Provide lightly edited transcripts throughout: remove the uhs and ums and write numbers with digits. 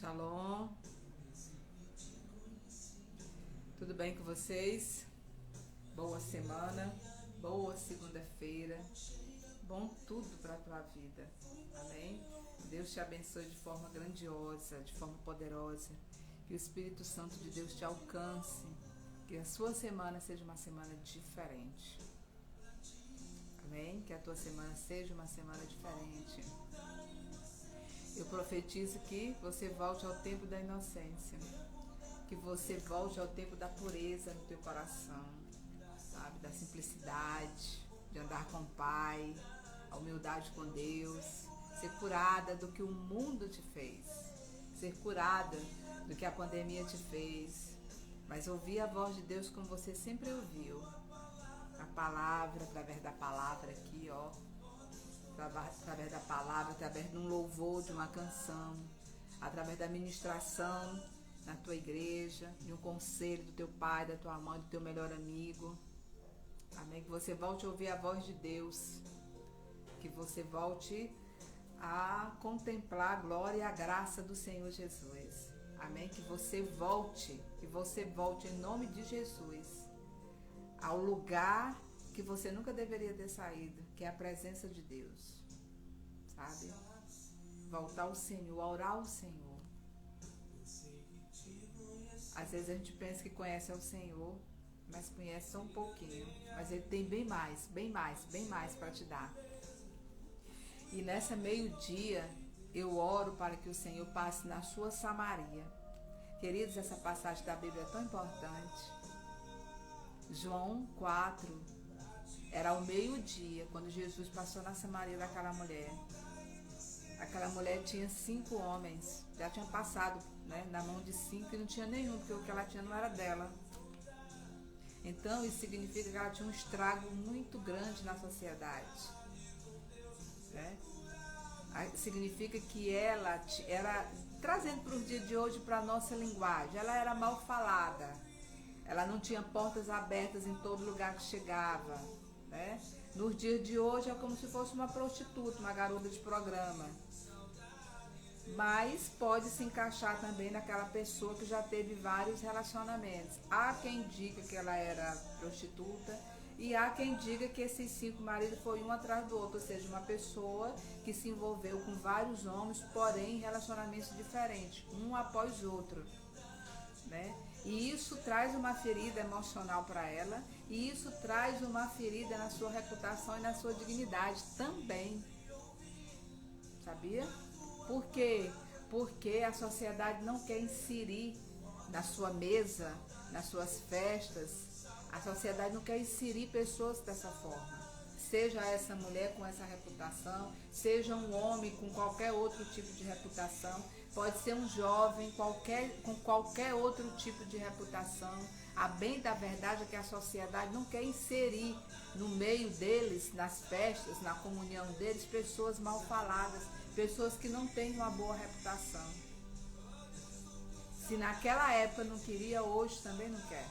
Shalom, tudo bem com vocês? Boa semana, boa segunda-feira, bom tudo para a tua vida, amém? Deus te abençoe de forma grandiosa, de forma poderosa, que o Espírito Santo de Deus te alcance, que a sua semana seja uma semana diferente, amém? Que a tua semana seja uma semana diferente. Eu profetizo que você volte ao tempo da inocência, que você volte ao tempo da pureza no teu coração, sabe? Da simplicidade, de andar com o Pai, a humildade com Deus, ser curada do que o mundo te fez, ser curada do que a pandemia te fez, mas ouvir a voz de Deus como você sempre ouviu, a palavra, através da palavra aqui, ó. Através da palavra, através de um louvor, de uma canção, através da ministração na tua igreja, de um conselho do teu pai, da tua mãe, do teu melhor amigo. Amém? Que você volte a ouvir a voz de Deus, que você volte a contemplar a glória e a graça do Senhor Jesus. Amém? Que você volte em nome de Jesus ao lugar que você nunca deveria ter saído, que é a presença de Deus, sabe? Voltar ao Senhor, orar ao Senhor. Às vezes a gente pensa que conhece ao Senhor, mas conhece só um pouquinho, mas Ele tem bem mais para te dar. E nessa meio-dia, eu oro para que o Senhor passe na sua Samaria. Queridos, essa passagem da Bíblia é tão importante. João 4, era ao meio-dia, quando Jesus passou na Samaria daquela mulher. Aquela mulher tinha 5 homens, já tinha passado, né, na mão de 5 e não tinha nenhum, porque o que ela tinha não era dela. Então isso significa que ela tinha um estrago muito grande na sociedade, né? Significa que ela era, trazendo para os dias de hoje, para a nossa linguagem, ela era mal falada, ela não tinha portas abertas em todo lugar que chegava, né? Nos dias de hoje é como se fosse uma prostituta, uma garota de programa. Mas pode se encaixar também naquela pessoa que já teve vários relacionamentos. Há quem diga que ela era prostituta e há quem diga que esses 5 maridos foi um atrás do outro, ou seja, uma pessoa que se envolveu com vários homens, porém em relacionamentos diferentes, um após outro, né? E isso traz uma ferida emocional para ela, e isso traz uma ferida na sua reputação e na sua dignidade também. Sabia? Por quê? Porque a sociedade não quer inserir na sua mesa, nas suas festas, a sociedade não quer inserir pessoas dessa forma. Seja essa mulher com essa reputação, seja um homem com qualquer outro tipo de reputação, pode ser um jovem com qualquer outro tipo de reputação. A bem da verdade é que a sociedade não quer inserir no meio deles, nas festas, na comunhão deles, pessoas mal faladas, pessoas que não têm uma boa reputação. Se naquela época não queria, hoje também não quer.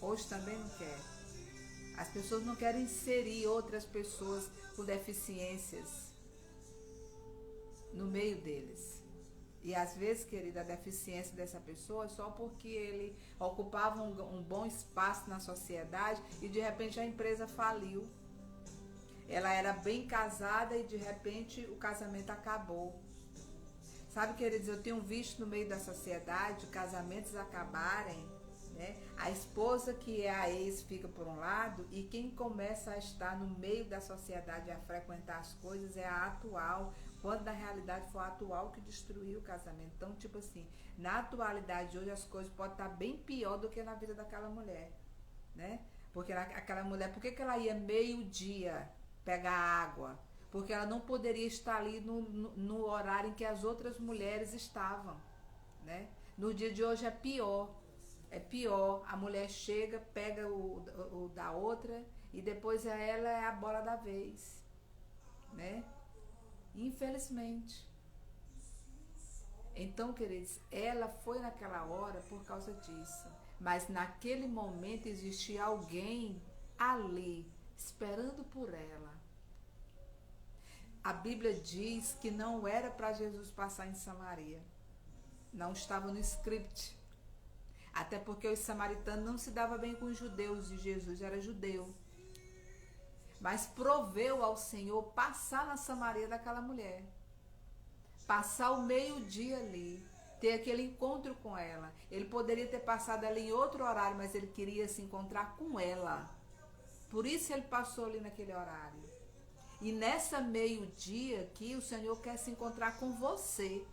Hoje também não quer. As pessoas não querem inserir outras pessoas com deficiências no meio deles. E às vezes, querida, a deficiência dessa pessoa é só porque ele ocupava um bom espaço na sociedade e de repente a empresa faliu. Ela era bem casada e de repente o casamento acabou. Sabe, queridos, eu tenho visto no meio da sociedade casamentos acabarem, né? A esposa que é a ex fica por um lado e quem começa a estar no meio da sociedade, a frequentar as coisas é a atual, quando na realidade foi a atual que destruiu o casamento. Então, tipo assim, na atualidade hoje as coisas podem estar bem pior do que na vida daquela mulher, né? Porque aquela mulher, por que ela ia meio-dia pegar água? Porque ela não poderia estar ali no horário em que as outras mulheres estavam, né? No dia de hoje é pior. É pior, a mulher chega, pega o da outra e depois ela é a bola da vez, né? Infelizmente. Então, queridos, ela foi naquela hora por causa disso. Mas naquele momento existia alguém ali, esperando por ela. A Bíblia diz que não era para Jesus passar em Samaria. não estava no script. Até porque os samaritanos não se davam bem com os judeus, e Jesus era judeu. Mas proveu ao Senhor passar na Samaria daquela mulher. Passar o meio-dia ali, ter aquele encontro com ela. Ele poderia ter passado ali em outro horário, mas ele queria se encontrar com ela. Por isso ele passou ali naquele horário. E nessa meio-dia aqui, o Senhor quer se encontrar com você.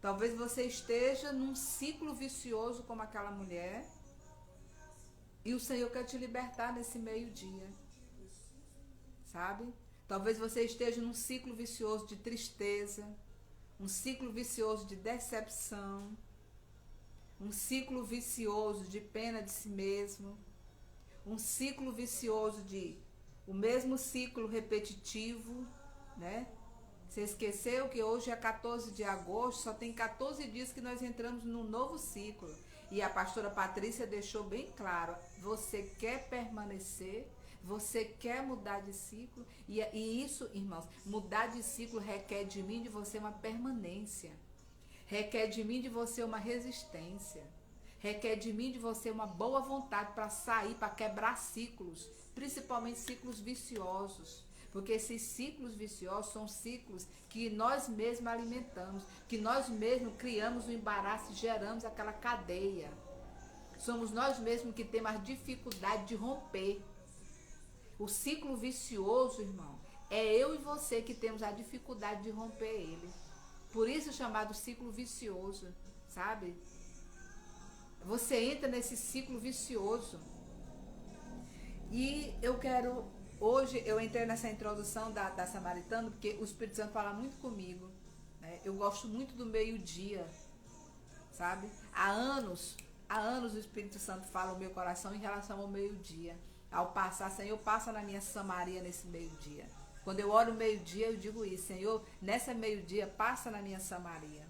Talvez você esteja num ciclo vicioso como aquela mulher, e o Senhor quer te libertar nesse meio-dia, sabe? Talvez você esteja num ciclo vicioso de tristeza, um ciclo vicioso de decepção, um ciclo vicioso de pena de si mesmo, um ciclo vicioso de o mesmo ciclo repetitivo, né? Você esqueceu que hoje é 14 de agosto, só tem 14 dias que nós entramos num novo ciclo. E a pastora Patrícia deixou bem claro, você quer permanecer, você quer mudar de ciclo, e isso, irmãos, mudar de ciclo requer de mim e de você uma permanência, requer de mim e de você uma resistência, requer de mim e de você uma boa vontade para sair, para quebrar ciclos, principalmente ciclos viciosos. Porque esses ciclos viciosos são ciclos que nós mesmos alimentamos, que nós mesmos criamos o embaraço e geramos aquela cadeia. Somos nós mesmos que temos a dificuldade de romper. O ciclo vicioso, irmão, é eu e você que temos a dificuldade de romper ele. Por isso chamado ciclo vicioso, sabe? Você entra nesse ciclo vicioso. E eu quero... Hoje eu entrei nessa introdução da Samaritana porque o Espírito Santo fala muito comigo, né? Eu gosto muito do meio-dia, sabe? Há anos o Espírito Santo fala no meu coração em relação ao meio-dia. Ao passar, Senhor, passa na minha Samaria nesse meio-dia. Quando eu oro o meio-dia, eu digo isso, Senhor, nessa meio-dia, passa na minha Samaria.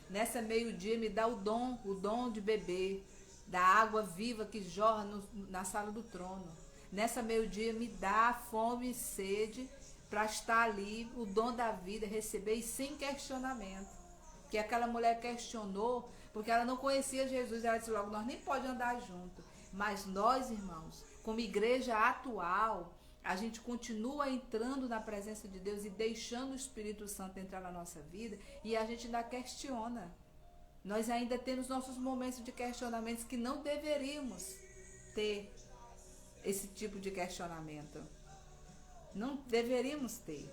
Nessa meio-dia, me dá o dom de beber, da água viva que jorra na sala do trono. Nessa meio-dia me dá fome e sede para estar ali, o dom da vida, receber e sem questionamento. Que aquela mulher questionou, porque ela não conhecia Jesus, ela disse logo, nós nem podemos andar junto. Mas nós, irmãos, como igreja atual, a gente continua entrando na presença de Deus e deixando o Espírito Santo entrar na nossa vida, e a gente ainda questiona. Nós ainda temos nossos momentos de questionamentos que não deveríamos ter. Esse tipo de questionamento não deveríamos ter.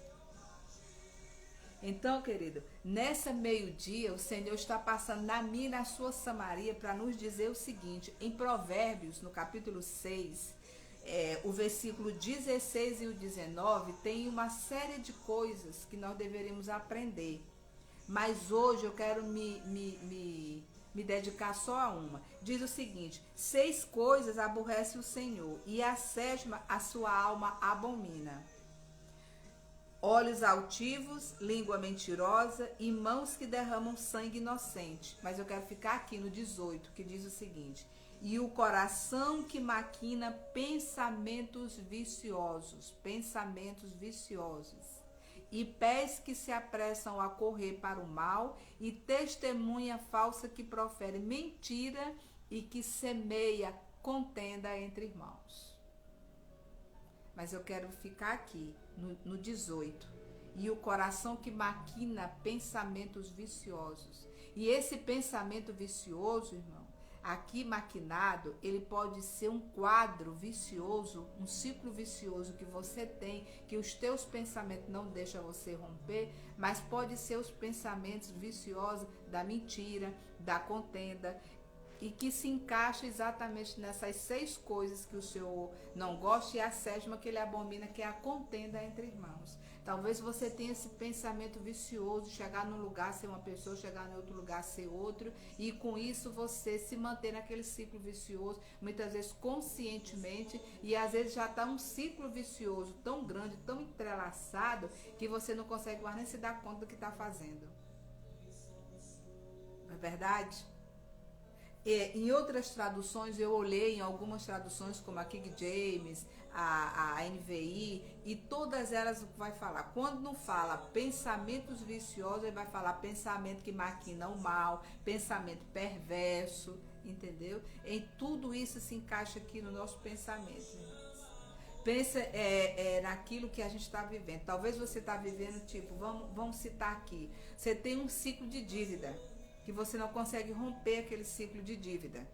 Então, querido, nessa meio-dia o Senhor está passando na minha e na sua Samaria para nos dizer o seguinte, em Provérbios, no capítulo 6, o versículo 16 e o 19, tem uma série de coisas que nós deveríamos aprender. Mas hoje eu quero me dedicar só a uma. Diz o seguinte, 6 coisas aborrece o Senhor, e a 7ª a sua alma abomina. Olhos altivos, língua mentirosa e mãos que derramam sangue inocente. Mas eu quero ficar aqui no 18, que diz o seguinte, e o coração que maquina pensamentos viciosos, e pés que se apressam a correr para o mal, e testemunha falsa que profere mentira e que semeia contenda entre irmãos. Mas eu quero ficar aqui no 18. E o coração que maquina pensamentos viciosos. E esse pensamento vicioso, irmão, aqui maquinado, ele pode ser um quadro vicioso, um ciclo vicioso que você tem, que os teus pensamentos não deixam você romper, mas pode ser os pensamentos viciosos da mentira, da contenda, e que se encaixa exatamente nessas 6 coisas que o Senhor não gosta, e a 7ª que ele abomina, que é a contenda entre irmãos. Talvez você tenha esse pensamento vicioso, chegar num lugar ser uma pessoa, chegar em outro lugar ser outro, e com isso você se manter naquele ciclo vicioso, muitas vezes conscientemente, e às vezes já está um ciclo vicioso tão grande, tão entrelaçado, que você não consegue mais nem se dar conta do que está fazendo. Não é verdade? Em outras traduções, eu olhei em algumas traduções, como a King James, a NVI, e todas elas vai falar. Quando não fala pensamentos viciosos, ele vai falar pensamento que maquina o mal, pensamento perverso, entendeu? Em tudo isso se encaixa aqui no nosso pensamento. Pensa naquilo que a gente está vivendo. Talvez você está vivendo, tipo, vamos citar aqui. Você tem um ciclo de dívida, que você não consegue romper aquele ciclo de dívida.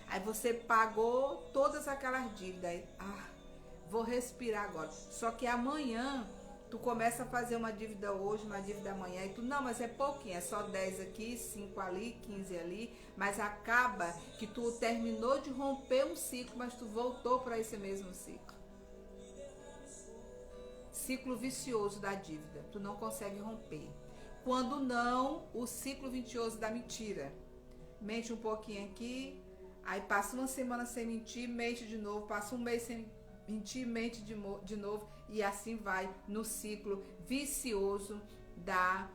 Aí você pagou todas aquelas dívidas. Aí, vou respirar agora. Só que amanhã tu começa a fazer uma dívida hoje, uma dívida amanhã. E tu, não, mas é pouquinho, é só 10 aqui, 5 ali, 15 ali. Mas acaba que tu terminou de romper um ciclo, mas tu voltou para esse mesmo ciclo. Ciclo vicioso da dívida. Tu não consegue romper. Quando não, o ciclo vicioso da mentira. Mente um pouquinho aqui, aí passa uma semana sem mentir, mente de novo, passa um mês sem mentir, mente de novo, e assim vai no ciclo vicioso da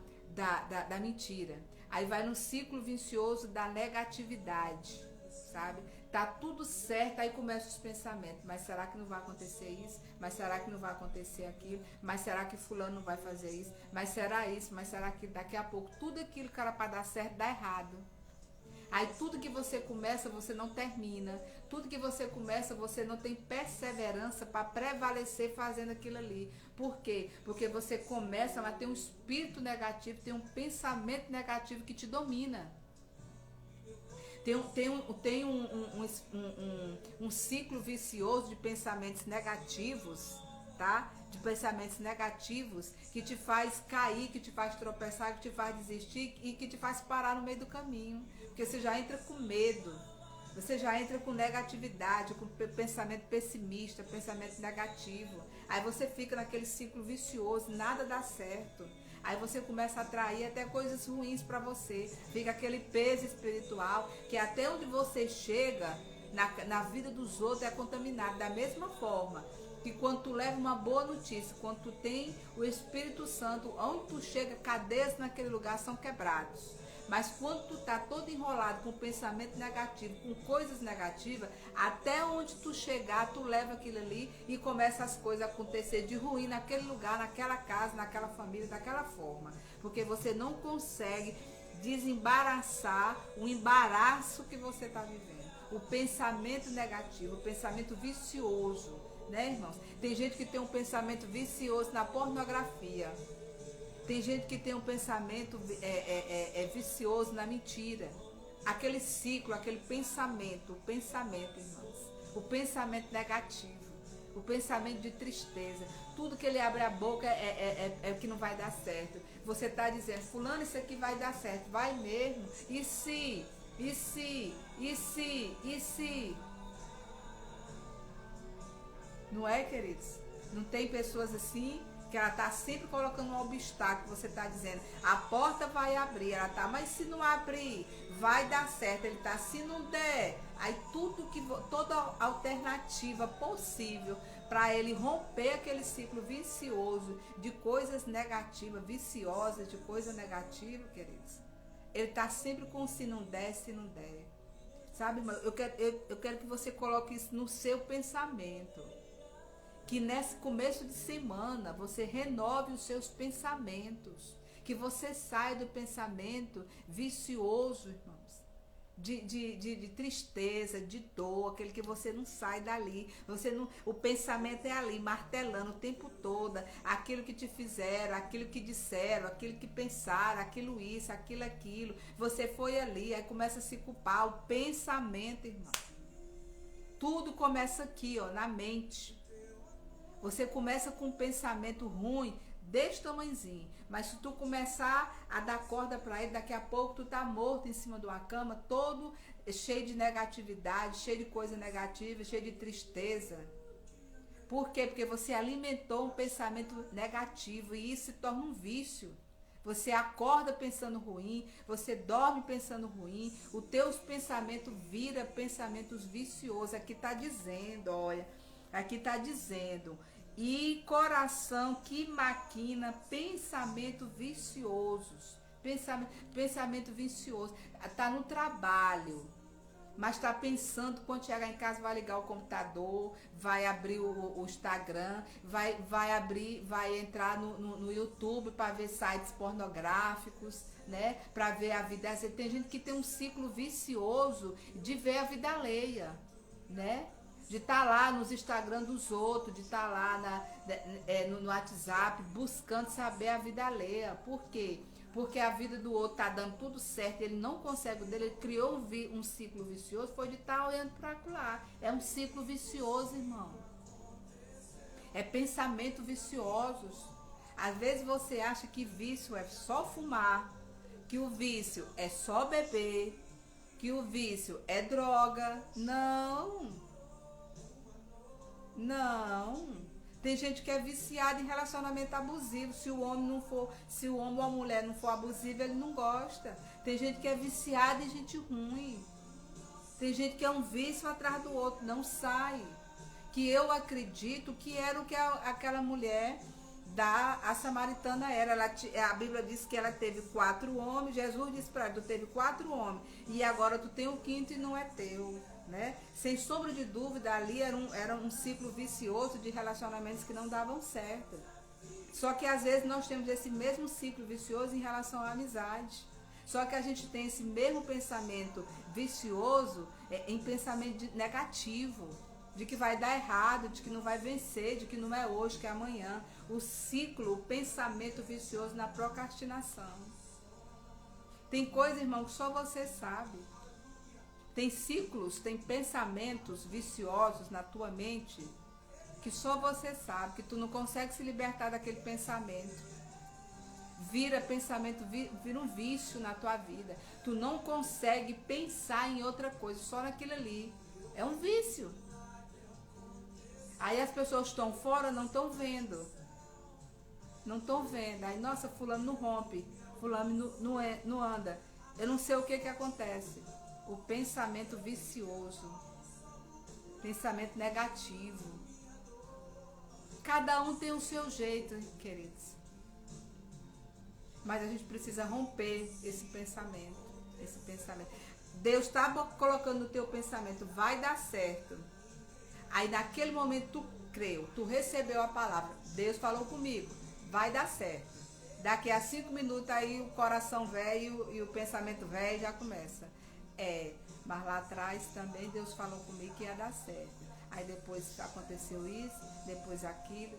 mentira. Aí vai no ciclo vicioso da negatividade, sabe? Tá tudo certo, aí começam os pensamentos. Mas será que não vai acontecer isso? Mas será que não vai acontecer aquilo? Mas será que fulano não vai fazer isso? Mas será isso? Mas será que daqui a pouco tudo aquilo que era para dar certo dá errado? Aí tudo que você começa, você não termina. Tudo que você começa, você não tem perseverança para prevalecer fazendo aquilo ali. Por quê? Porque você começa, mas tem um espírito negativo, tem um pensamento negativo que te domina. Tem um ciclo vicioso de pensamentos negativos, tá? De pensamentos negativos que te faz cair, que te faz tropeçar, que te faz desistir e que te faz parar no meio do caminho. Porque você já entra com medo, você já entra com negatividade, com pensamento pessimista, pensamento negativo. Aí você fica naquele ciclo vicioso, nada dá certo. Aí você começa a atrair até coisas ruins para você. Fica aquele peso espiritual que até onde você chega, na vida dos outros é contaminado. Da mesma forma que quando tu leva uma boa notícia, quando tu tem o Espírito Santo, onde tu chega, cadeias naquele lugar são quebrados. Mas quando tu tá todo enrolado com pensamento negativo, com coisas negativas, até onde tu chegar, tu leva aquilo ali e começa as coisas a acontecer de ruim naquele lugar, naquela casa, naquela família, daquela forma. Porque você não consegue desembaraçar o embaraço que você está vivendo. O pensamento negativo, o pensamento vicioso, né, irmãos? Tem gente que tem um pensamento vicioso na pornografia. Tem gente que tem um pensamento vicioso na mentira. Aquele ciclo, aquele pensamento, irmãos. O pensamento negativo. O pensamento de tristeza. Tudo que ele abre a boca é que não vai dar certo. Você está dizendo, fulano, isso aqui vai dar certo. Vai mesmo. E se? E se? E se? E se? Não é, queridos? Não tem pessoas assim? Que ela está sempre colocando um obstáculo, você está dizendo, a porta vai abrir, ela está, mas se não abrir, vai dar certo, ele está, se não der, aí toda alternativa possível para ele romper aquele ciclo vicioso de coisas negativas, viciosas, de coisa negativa, queridos, ele está sempre com se não der, sabe, eu quero que você coloque isso no seu pensamento. Que nesse começo de semana você renove os seus pensamentos. Que você saia do pensamento vicioso, irmãos. De tristeza, de dor, aquele que você não sai dali. O pensamento é ali, martelando o tempo todo. Aquilo que te fizeram, aquilo que disseram, aquilo que pensaram, aquilo isso, aquilo. Você foi ali, aí começa a se culpar. O pensamento, irmão. Tudo começa aqui, ó, na mente. Você começa com um pensamento ruim desse tamanhozinho, mas se tu começar a dar corda para ele, daqui a pouco tu tá morto em cima de uma cama, todo cheio de negatividade, cheio de coisa negativa, cheio de tristeza. Por quê? Porque você alimentou um pensamento negativo e isso se torna um vício. Você acorda pensando ruim, você dorme pensando ruim, os teus pensamentos viram pensamentos viciosos. Aqui está dizendo, olha, aqui está dizendo, e coração que maquina pensamentos viciosos. Pensamento vicioso. Tá no trabalho, mas está pensando, quando chegar em casa vai ligar o computador, vai abrir o Instagram, vai entrar no YouTube para ver sites pornográficos, né? Para ver a vida. Tem gente que tem um ciclo vicioso de ver a vida alheia, né? De estar lá nos Instagram dos outros, de estar lá no WhatsApp, buscando saber a vida alheia. Por quê? Porque a vida do outro tá dando tudo certo, ele não consegue o dele, ele criou um ciclo vicioso, foi de estar olhando para lá. É um ciclo vicioso, irmão. É pensamento viciosos. Às vezes você acha que vício é só fumar, que o vício é só beber, que o vício é droga. Não. Não. Tem gente que é viciada em relacionamento abusivo. Se o homem ou a mulher não for abusiva, ele não gosta. Tem gente que é viciada em gente ruim. Tem gente que é um vício atrás do outro, não sai. Que eu acredito que era o que aquela mulher a samaritana era. A Bíblia diz que ela teve 4 homens. Jesus disse para ela, tu teve 4 homens e agora tu tem o 5º e não é teu. Né? Sem sombra de dúvida, ali era um ciclo vicioso de relacionamentos que não davam certo. Só que às vezes nós temos esse mesmo ciclo vicioso em relação à amizade. Só que a gente tem esse mesmo pensamento vicioso em pensamento negativo, de que vai dar errado, de que não vai vencer, de que não é hoje, que é amanhã. O ciclo, o pensamento vicioso na procrastinação. Tem coisa, irmão, que só você sabe. Tem ciclos, tem pensamentos viciosos na tua mente que só você sabe, que tu não consegue se libertar daquele pensamento. Vira um vício na tua vida. Tu não consegue pensar em outra coisa, só naquilo ali. É um vício. Aí as pessoas estão fora, não estão vendo. Não estão vendo. Aí, nossa, fulano não rompe, fulano não anda. Eu não sei o que acontece. O pensamento vicioso, pensamento negativo. Cada um tem o seu jeito, queridos. Mas a gente precisa romper esse pensamento. Deus está colocando no teu pensamento, vai dar certo. Aí naquele momento tu creu, tu recebeu a palavra. Deus falou comigo, vai dar certo. Daqui a 5 minutos aí o coração velho e o pensamento velho já começa. Mas lá atrás também Deus falou comigo que ia dar certo. Aí depois aconteceu isso, depois aquilo.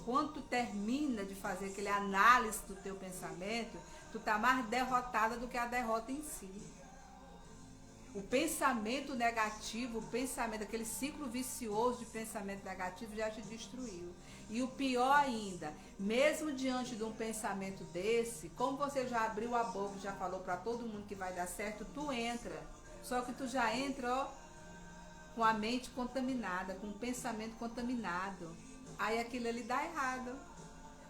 Quando tu termina de fazer aquele análise do teu pensamento, tu tá mais derrotada do que a derrota em si. O pensamento negativo, aquele ciclo vicioso de pensamento negativo já te destruiu. E o pior ainda, mesmo diante de um pensamento desse, como você já abriu a boca, já falou para todo mundo que vai dar certo, tu entra. Só que tu já entra, com a mente contaminada, com o pensamento contaminado. Aí aquilo ali dá errado.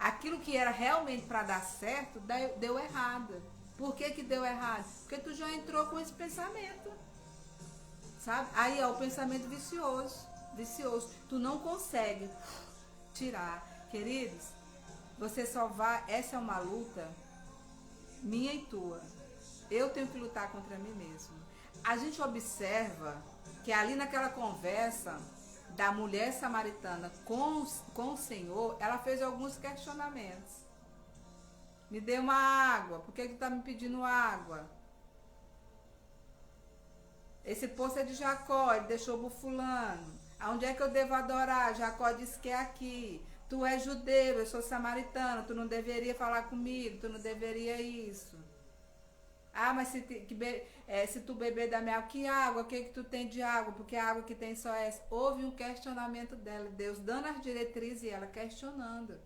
Aquilo que era realmente para dar certo, deu errado. Por que deu errado? Porque tu já entrou com esse pensamento. Sabe? Aí é o pensamento vicioso. Tu não consegue tirar. Queridos, você só vai... Essa é uma luta minha e tua. Eu tenho que lutar contra mim mesmo. A gente observa que ali naquela conversa da mulher samaritana com o Senhor, ela fez alguns questionamentos. Me dê uma água. Por que tu está me pedindo água? Esse poço é de Jacó, ele deixou pro fulano. Aonde é que eu devo adorar? Jacó disse que é aqui. Tu és judeu, eu sou samaritano, tu não deveria falar comigo, tu não deveria isso. Ah, mas se tu beber da minha água, que água? O que tu tem de água? Porque a água que tem só é essa. Houve um questionamento dela, Deus dando as diretrizes e ela questionando.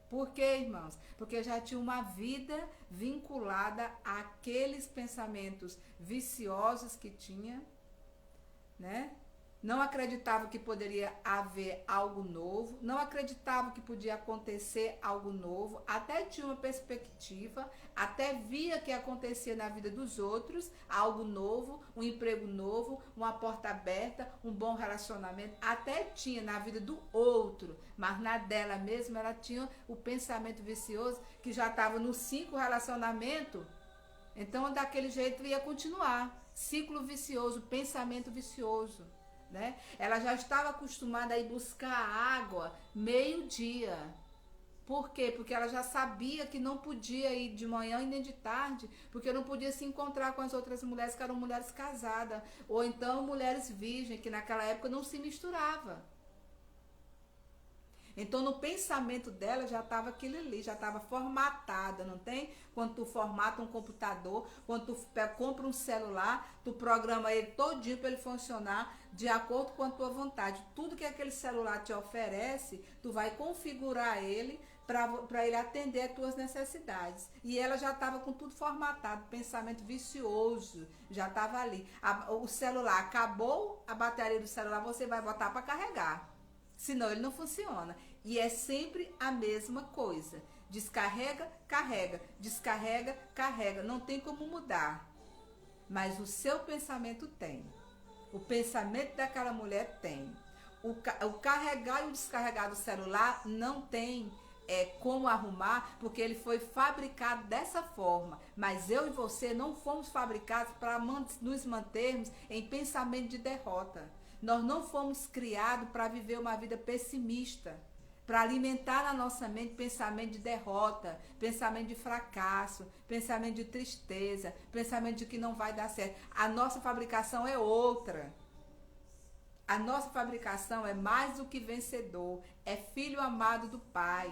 Por quê, irmãos? Porque já tinha uma vida vinculada àqueles pensamentos viciosos que tinha, né? não acreditava que poderia haver algo novo, não acreditava que podia acontecer algo novo, até tinha uma perspectiva, até via que acontecia na vida dos outros, algo novo, um emprego novo, uma porta aberta, um bom relacionamento, até tinha na vida do outro, mas na dela mesma ela tinha o pensamento vicioso que já estava no 5 relacionamento, então daquele jeito ia continuar, ciclo vicioso, pensamento vicioso. Né? Ela já estava acostumada a ir buscar água meio-dia. Por quê? Porque ela já sabia que não podia ir de manhã e nem de tarde, porque não podia se encontrar com as outras mulheres que eram mulheres casadas, ou então mulheres virgens, que naquela época não se misturava. Então no pensamento dela já estava aquilo ali, já estava formatada, não tem? Quando tu formata um computador, quando tu compra um celular, tu programa ele todinho para ele funcionar de acordo com a tua vontade. Tudo que aquele celular te oferece, tu vai configurar ele para ele atender as tuas necessidades. E ela já estava com tudo formatado, pensamento vicioso, já estava ali. O celular acabou, a bateria do celular você vai botar para carregar. Senão ele não funciona. E é sempre a mesma coisa. Descarrega, carrega. Descarrega, carrega. Não tem como mudar. Mas o seu pensamento tem. O pensamento daquela mulher tem. O carregar e o descarregar do celular não tem como arrumar, porque ele foi fabricado dessa forma. Mas eu e você não fomos fabricados para nos mantermos em pensamento de derrota. Nós não fomos criados para viver uma vida pessimista, para alimentar na nossa mente pensamento de derrota, pensamento de fracasso, pensamento de tristeza, pensamento de que não vai dar certo. A nossa fabricação é outra. A nossa fabricação é mais do que vencedor, é filho amado do Pai.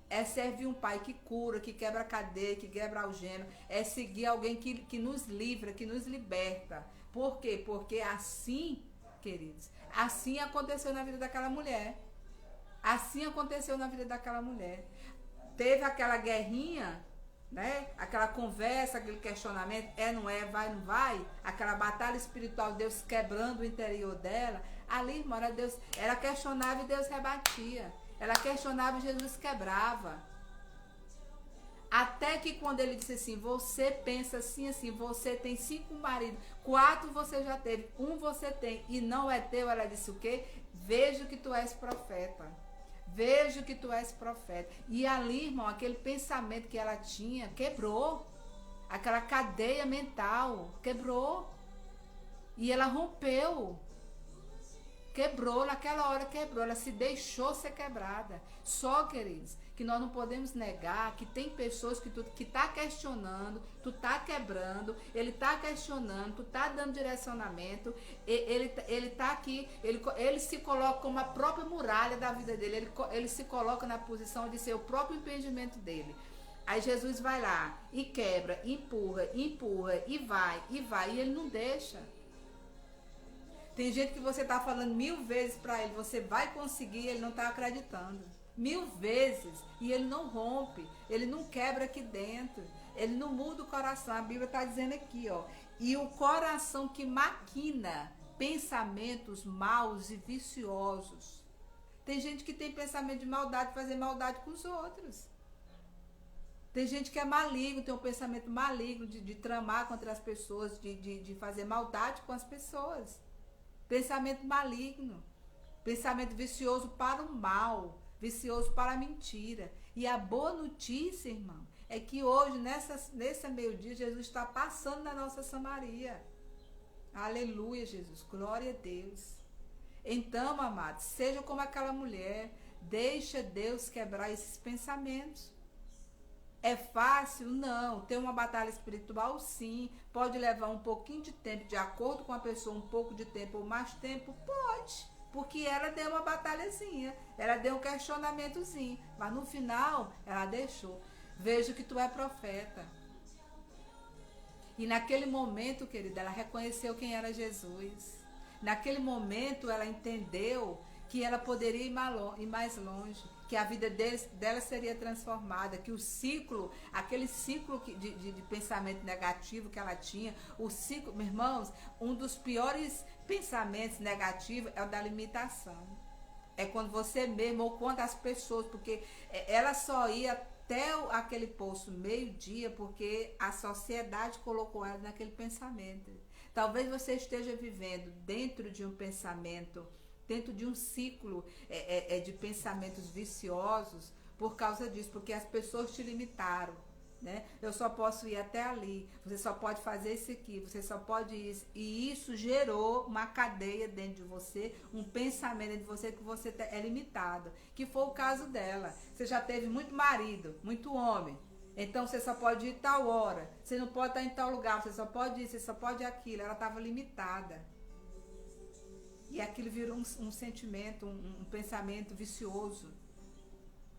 É servir um Pai que cura, que quebra a cadeia, que quebra algema, é seguir alguém que nos livra, que nos liberta. Por quê? Porque assim, queridos, assim aconteceu na vida daquela mulher. Assim aconteceu na vida daquela mulher. Teve aquela guerrinha, né? Aquela conversa, aquele questionamento, não é, vai, não vai? Aquela batalha espiritual, Deus quebrando o interior dela. Ali, irmão, Deus, ela questionava e Deus rebatia. Ela questionava e Jesus quebrava. Até que quando ele disse assim, você pensa assim, assim, você tem 5 maridos, 4 você já teve, 1 você tem e não é teu, ela disse o quê? Vejo que tu és profeta. Vejo que tu és profeta. E ali, irmão, aquele pensamento que ela tinha, quebrou. Aquela cadeia mental, quebrou. E ela rompeu. Quebrou, naquela hora quebrou, ela se deixou ser quebrada. Só, queridos, que nós não podemos negar que tem pessoas que tu que tá questionando, tu tá quebrando, ele tá questionando, tu tá dando direcionamento, ele tá aqui, ele se coloca como a própria muralha da vida dele, ele se coloca na posição de ser o próprio impedimento dele. Aí Jesus vai lá e quebra, empurra, e vai, e ele não deixa. Tem gente que você está falando 1000 vezes para ele, você vai conseguir, ele não está acreditando. 1000 vezes e ele não rompe, ele não quebra aqui dentro, ele não muda o coração. A Bíblia está dizendo aqui, ó, e o coração que maquina pensamentos maus e viciosos. Tem gente que tem pensamento de maldade, fazer maldade com os outros. Tem gente que é maligno, tem um pensamento maligno de tramar contra as pessoas, de fazer maldade com as pessoas. Pensamento maligno, pensamento vicioso para o mal, vicioso para a mentira. E a boa notícia, irmão, é que hoje, nesse meio-dia, Jesus está passando na nossa Samaria. Aleluia, Jesus, glória a Deus. Então, amados, seja como aquela mulher, deixa Deus quebrar esses pensamentos. É fácil? Não. Ter uma batalha espiritual, sim. Pode levar um pouquinho de tempo, de acordo com a pessoa, um pouco de tempo ou mais tempo? Pode. Porque ela deu uma batalhazinha, ela deu um questionamentozinho. Mas no final, ela deixou. Vejo que tu é profeta. E naquele momento, querida, ela reconheceu quem era Jesus. Naquele momento, ela entendeu que ela poderia ir mais longe, que a vida dela seria transformada, que o ciclo, aquele ciclo de pensamento negativo que ela tinha, o ciclo, meus irmãos, um dos piores pensamentos negativos é o da limitação. É quando você mesmo, ou quando as pessoas, porque ela só ia até aquele poço meio-dia, porque a sociedade colocou ela naquele pensamento. Talvez você esteja vivendo dentro de um pensamento, dentro de um ciclo de pensamentos viciosos por causa disso, porque as pessoas te limitaram, né? Eu só posso ir até ali, você só pode fazer isso aqui, você só pode isso, e isso gerou uma cadeia dentro de você, um pensamento dentro de você que você é limitado, que foi o caso dela. Você já teve muito marido, muito homem, então você só pode ir tal hora, você não pode estar em tal lugar, você só pode isso, você só pode aquilo. Ela estava limitada. E aquilo virou um sentimento, um pensamento vicioso.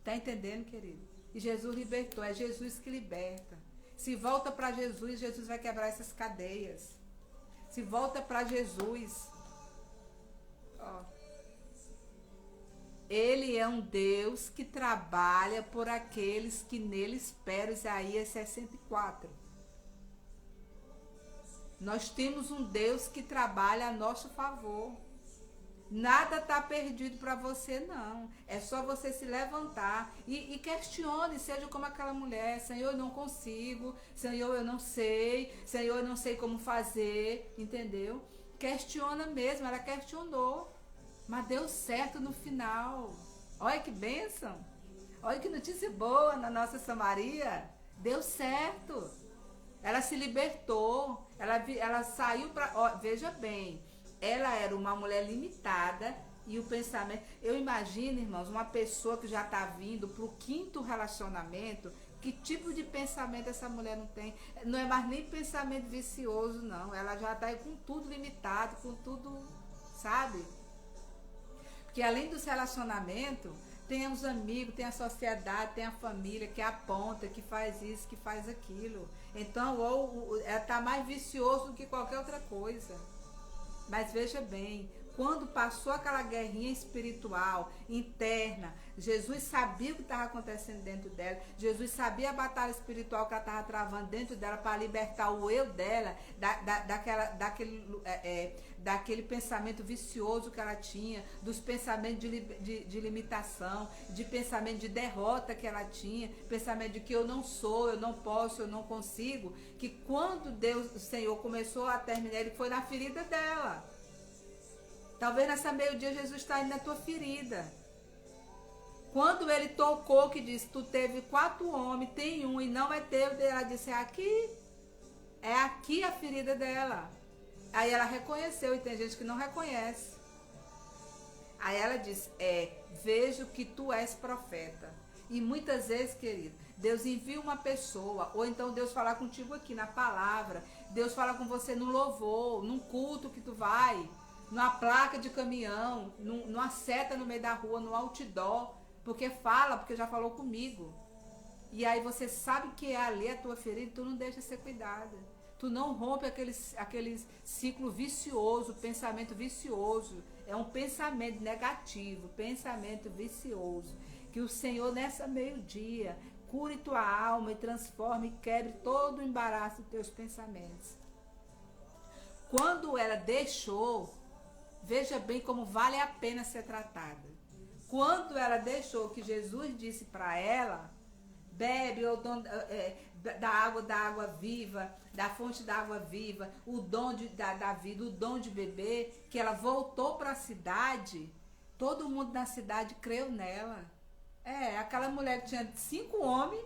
Tá entendendo, querido? E Jesus libertou, é Jesus que liberta. Se volta para Jesus, Jesus vai quebrar essas cadeias. Se volta para Jesus, ó, Ele é um Deus que trabalha por aqueles que nele esperam. Isaías 64. Nós temos um Deus que trabalha a nosso favor. Nada está perdido para você, não. É só você se levantar e questione, seja como aquela mulher. Senhor, eu não consigo. Senhor, eu não sei. Senhor, eu não sei como fazer. Entendeu? Questiona mesmo. Ela questionou. Mas deu certo no final. Olha que bênção. Olha que notícia boa na nossa Samaria. Deu certo. Ela se libertou. Ela saiu para... Veja bem. Ela era uma mulher limitada e o pensamento... Eu imagino, irmãos, uma pessoa que já está vindo para o 5º relacionamento, que tipo de pensamento essa mulher não tem? Não é mais nem pensamento vicioso, não. Ela já está com tudo limitado, com tudo, sabe? Porque além dos relacionamentos, tem os amigos, tem a sociedade, tem a família que aponta, que faz isso, que faz aquilo. Então, ela está mais vicioso do que qualquer outra coisa. Mas veja bem, quando passou aquela guerrinha espiritual, interna, Jesus sabia o que estava acontecendo dentro dela, Jesus sabia a batalha espiritual que ela estava travando dentro dela para libertar o eu dela daquele pensamento vicioso que ela tinha, dos pensamentos de limitação, de pensamento de derrota que ela tinha, pensamento de que eu não sou, eu não posso, eu não consigo, que quando Deus, o Senhor, começou a terminar, ele foi na ferida dela. Talvez nessa meio-dia Jesus está indo na tua ferida. Quando ele tocou, que disse, tu teve 4 homens, tem um e não é teu, ela disse, é aqui a ferida dela. Aí ela reconheceu, e tem gente que não reconhece. Aí ela disse, vejo que tu és profeta. E muitas vezes, querido, Deus envia uma pessoa, ou então Deus fala contigo aqui na palavra, Deus fala com você no louvor, num culto que tu vai, numa placa de caminhão, numa seta no meio da rua, no outdoor, porque já falou comigo. E aí você sabe que ali é a tua ferida, tu não deixa ser cuidada. Tu não rompe aquele ciclo vicioso, pensamento vicioso. É um pensamento negativo, pensamento vicioso. Que o Senhor, nessa meio-dia, cure tua alma e transforme e quebre todo o embaraço dos teus pensamentos. Quando ela deixou, veja bem como vale a pena ser tratada. Quando ela deixou, que Jesus disse para ela, bebe da água viva, da fonte da água viva, o dom da vida, o dom de beber, que ela voltou para a cidade, todo mundo na cidade creu nela. Aquela mulher que tinha 5 homens,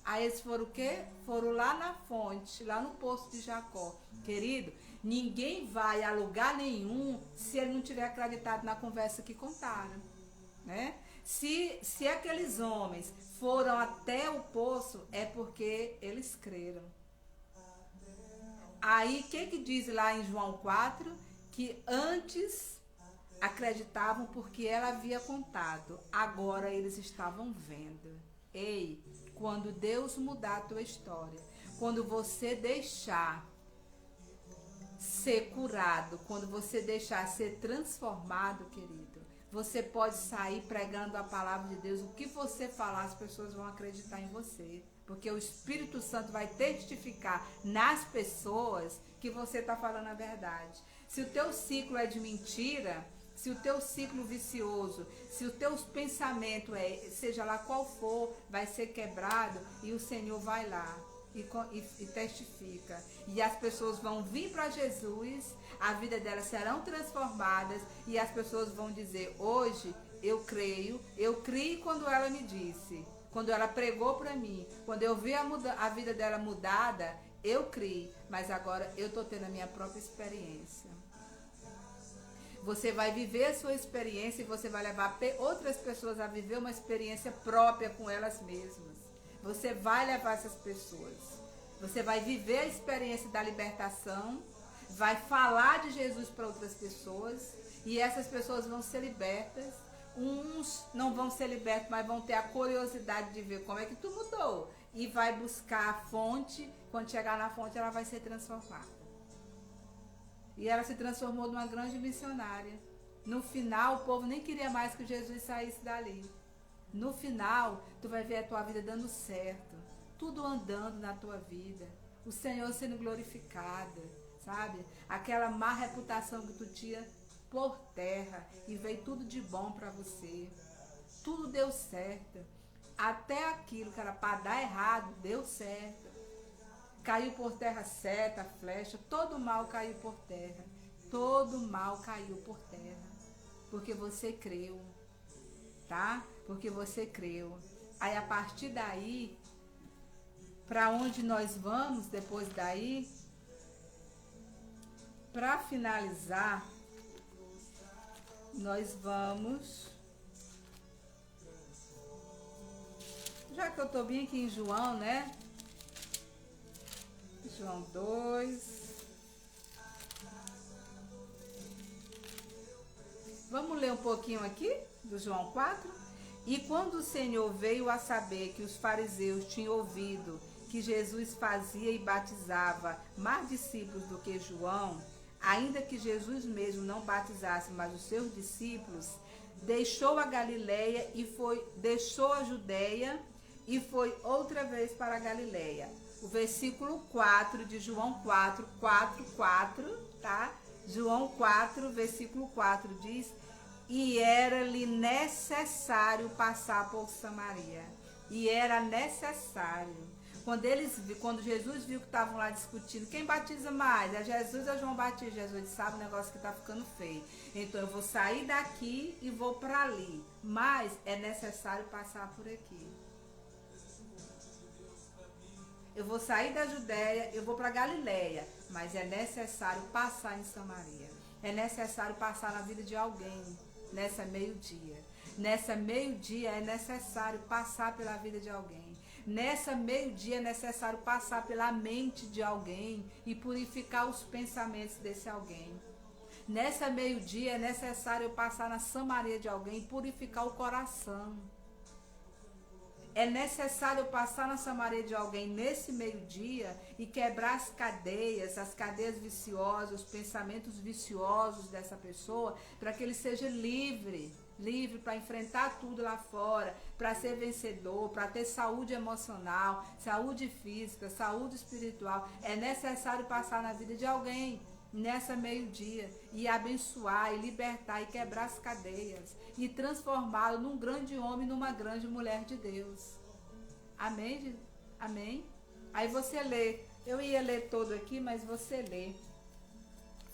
aí eles foram o quê? Foram lá na fonte, lá no poço de Jacó. Querido, ninguém vai a lugar nenhum se ele não tiver acreditado na conversa que contaram, né? Se aqueles homens foram até o poço, é porque eles creram. Aí, o que diz lá em João 4? Que antes acreditavam porque ela havia contado, agora eles estavam vendo. Ei, quando Deus mudar a tua história, quando você deixar ser curado, quando você deixar ser transformado, querido, Você pode sair pregando a palavra de Deus. O que você falar, as pessoas vão acreditar em você. Porque o Espírito Santo vai testificar nas pessoas que você está falando a verdade. Se o teu ciclo é de mentira, se o teu ciclo vicioso, se o teu pensamento seja lá qual for, vai ser quebrado e o Senhor vai lá e testifica. E as pessoas vão vir para Jesus, a vida delas serão transformadas e as pessoas vão dizer, hoje eu creio, eu criei quando ela me disse, quando ela pregou para mim, quando eu vi a vida dela mudada, eu criei, mas agora eu estou tendo a minha própria experiência. Você vai viver a sua experiência e você vai levar outras pessoas a viver uma experiência própria com elas mesmas. Você vai levar essas pessoas. Você vai viver a experiência da libertação, vai falar de Jesus para outras pessoas e essas pessoas vão ser libertas. Uns não vão ser libertos, mas vão ter a curiosidade de ver como é que tu mudou. E vai buscar a fonte. Quando chegar na fonte, ela vai ser transformada. E ela se transformou numa grande missionária. No final, o povo nem queria mais que Jesus saísse dali. No final, tu vai ver a tua vida dando certo. Tudo andando na tua vida. O Senhor sendo glorificado, sabe? Aquela má reputação que tu tinha por terra e veio tudo de bom para você. Tudo deu certo. Até aquilo que era para dar errado, deu certo. Caiu por terra seta, flecha, todo mal caiu por terra. Todo mal caiu por terra. Porque você creu, tá? Porque você creu. Aí a partir daí, para onde nós vamos depois daí? Para finalizar, nós vamos, já que eu tô bem aqui em João, né? João 2. Vamos ler um pouquinho aqui do João 4. E quando o Senhor veio a saber que os fariseus tinham ouvido que Jesus fazia e batizava mais discípulos do que João, ainda que Jesus mesmo não batizasse, mas os seus discípulos, deixou a Galileia deixou a Judeia e foi outra vez para a Galileia. O versículo 4 de João 4, tá? João 4, versículo 4 diz, e era-lhe necessário passar por Samaria. E era necessário. Quando Jesus viu que estavam lá discutindo, quem batiza mais? É Jesus ou João Batista? Jesus disse, sabe o negócio que está ficando feio. Então eu vou sair daqui e vou para ali. Mas é necessário passar por aqui. Eu vou sair da Judéia, eu vou para Galileia. Mas é necessário passar em Samaria. É necessário passar na vida de alguém nessa meio-dia. Nessa meio-dia é necessário passar pela vida de alguém. Nessa meio-dia é necessário passar pela mente de alguém e purificar os pensamentos desse alguém. Nessa meio-dia é necessário passar na Samaria de alguém e purificar o coração. É necessário passar na Samaria de alguém nesse meio-dia e quebrar as cadeias viciosas, os pensamentos viciosos dessa pessoa, para que ele seja livre para enfrentar tudo lá fora, para ser vencedor, para ter saúde emocional, saúde física, saúde espiritual. É necessário passar na vida de alguém nessa meio-dia e abençoar e libertar e quebrar as cadeias e transformá-lo num grande homem, numa grande mulher de Deus. Amém? Amém? Aí você lê. Eu ia ler todo aqui, mas você lê.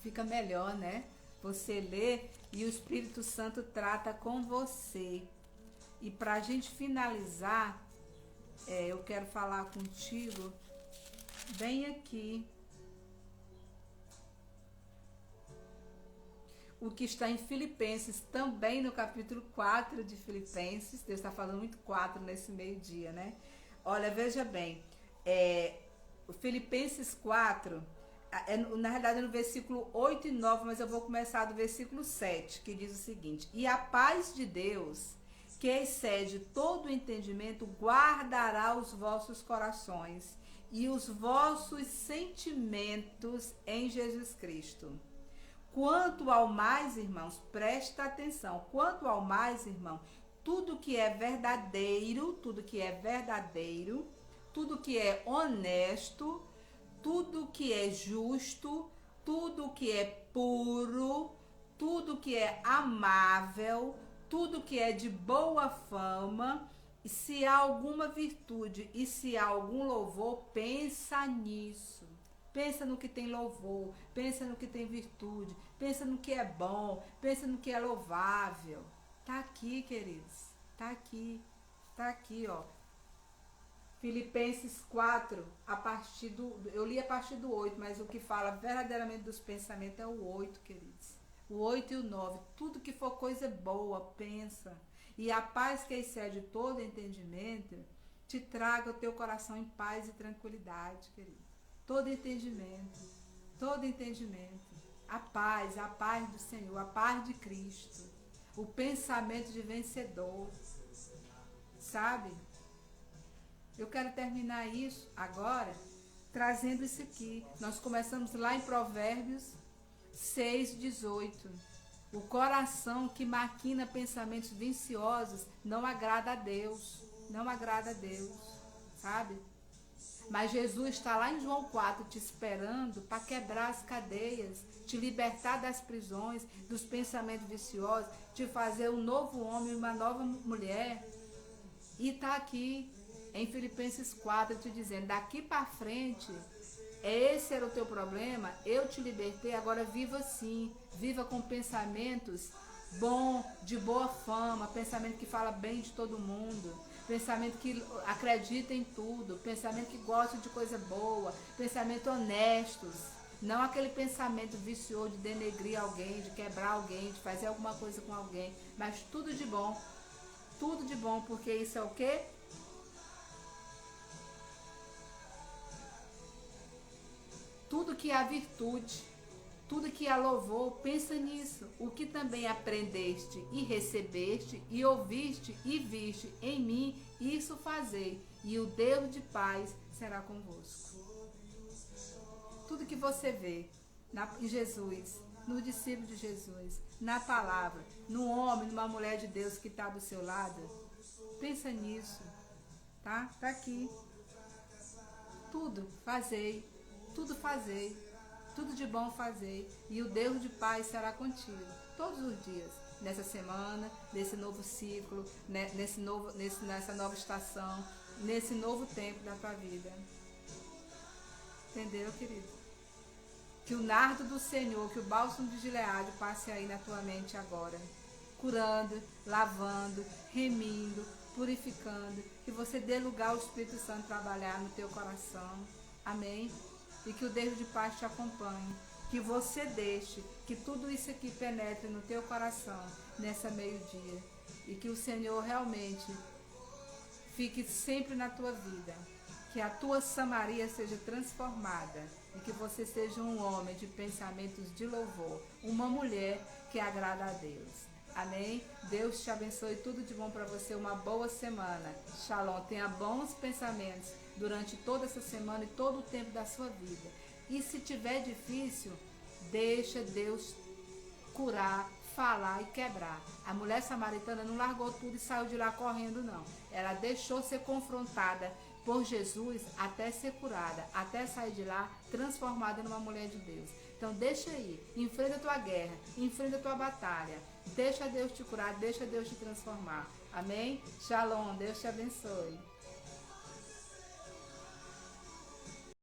Fica melhor, né? Você lê e o Espírito Santo trata com você. E para a gente finalizar, eu quero falar contigo bem aqui o que está em Filipenses, também no capítulo 4 de Filipenses. Deus está falando muito 4 nesse meio-dia, né? Olha, veja bem, o Filipenses 4, na verdade é no versículo 8 e 9, mas eu vou começar do versículo 7, que diz o seguinte: e a paz de Deus, que excede todo o entendimento, guardará os vossos corações e os vossos sentimentos em Jesus Cristo. Quanto ao mais, irmãos, presta atenção. Quanto ao mais, irmão, tudo que é verdadeiro, tudo que é verdadeiro, tudo que é honesto, tudo que é justo, tudo que é puro, tudo que é amável, tudo que é de boa fama, e se há alguma virtude e se há algum louvor, pensa nisso. Pensa no que tem louvor, pensa no que tem virtude, pensa no que é bom, pensa no que é louvável. Tá aqui, queridos, tá aqui, ó. Filipenses 4, eu li a partir do 8, mas o que fala verdadeiramente dos pensamentos é o 8, queridos. O 8 e o 9, tudo que for coisa boa, pensa. E a paz que excede todo entendimento, te traga o teu coração em paz e tranquilidade, querido. Todo entendimento. A paz do Senhor, a paz de Cristo. O pensamento de vencedor. Sabe? Eu quero terminar isso agora, trazendo isso aqui. Nós começamos lá em Provérbios 6:18. O coração que maquina pensamentos viciosos não agrada a Deus. Não agrada a Deus. Sabe? Mas Jesus está lá em João 4 te esperando para quebrar as cadeias, te libertar das prisões, dos pensamentos viciosos, te fazer um novo homem, uma nova mulher. E está aqui em Filipenses 4 te dizendo, daqui para frente, esse era o teu problema, eu te libertei, agora viva assim, viva com pensamentos bons, de boa fama, pensamento que fala bem de todo mundo, pensamento que acredita em tudo, pensamento que gosta de coisa boa, pensamento honestos, não aquele pensamento vicioso de denegrir alguém, de quebrar alguém, de fazer alguma coisa com alguém, mas tudo de bom, porque isso é o quê? Tudo que há virtude, tudo que há louvor, pensa nisso. O que também aprendeste e recebeste e ouviste e viste em mim, isso fazei, e o Deus de paz será convosco. Tudo que você vê em Jesus, no discípulo de Jesus, na palavra, no homem, numa mulher de Deus que está do seu lado, pensa nisso, tá? Tá aqui. Tudo fazei. Tudo de bom fazei, e o Deus de paz será contigo, todos os dias, nessa semana, nesse novo ciclo, nessa nova estação, nesse novo tempo da tua vida. Entendeu, querido? Que o nardo do Senhor, que o bálsamo de Gileade passe aí na tua mente agora, curando, lavando, remindo, purificando, que você dê lugar ao Espírito Santo trabalhar no teu coração. Amém? E que o Deus de paz te acompanhe, que você deixe que tudo isso aqui penetre no teu coração nessa meio-dia, e que o Senhor realmente fique sempre na tua vida, que a tua Samaria seja transformada, e que você seja um homem de pensamentos de louvor, uma mulher que agrada a Deus. Amém? Deus te abençoe, tudo de bom para você, uma boa semana. Shalom, tenha bons pensamentos durante toda essa semana e todo o tempo da sua vida. E se tiver difícil, deixa Deus curar, falar e quebrar. A mulher samaritana não largou tudo e saiu de lá correndo, não. Ela deixou ser confrontada por Jesus até ser curada, até sair de lá transformada numa mulher de Deus. Então deixa aí, enfrenta a tua guerra, enfrenta a tua batalha, deixa Deus te curar, deixa Deus te transformar. Amém? Shalom, Deus te abençoe.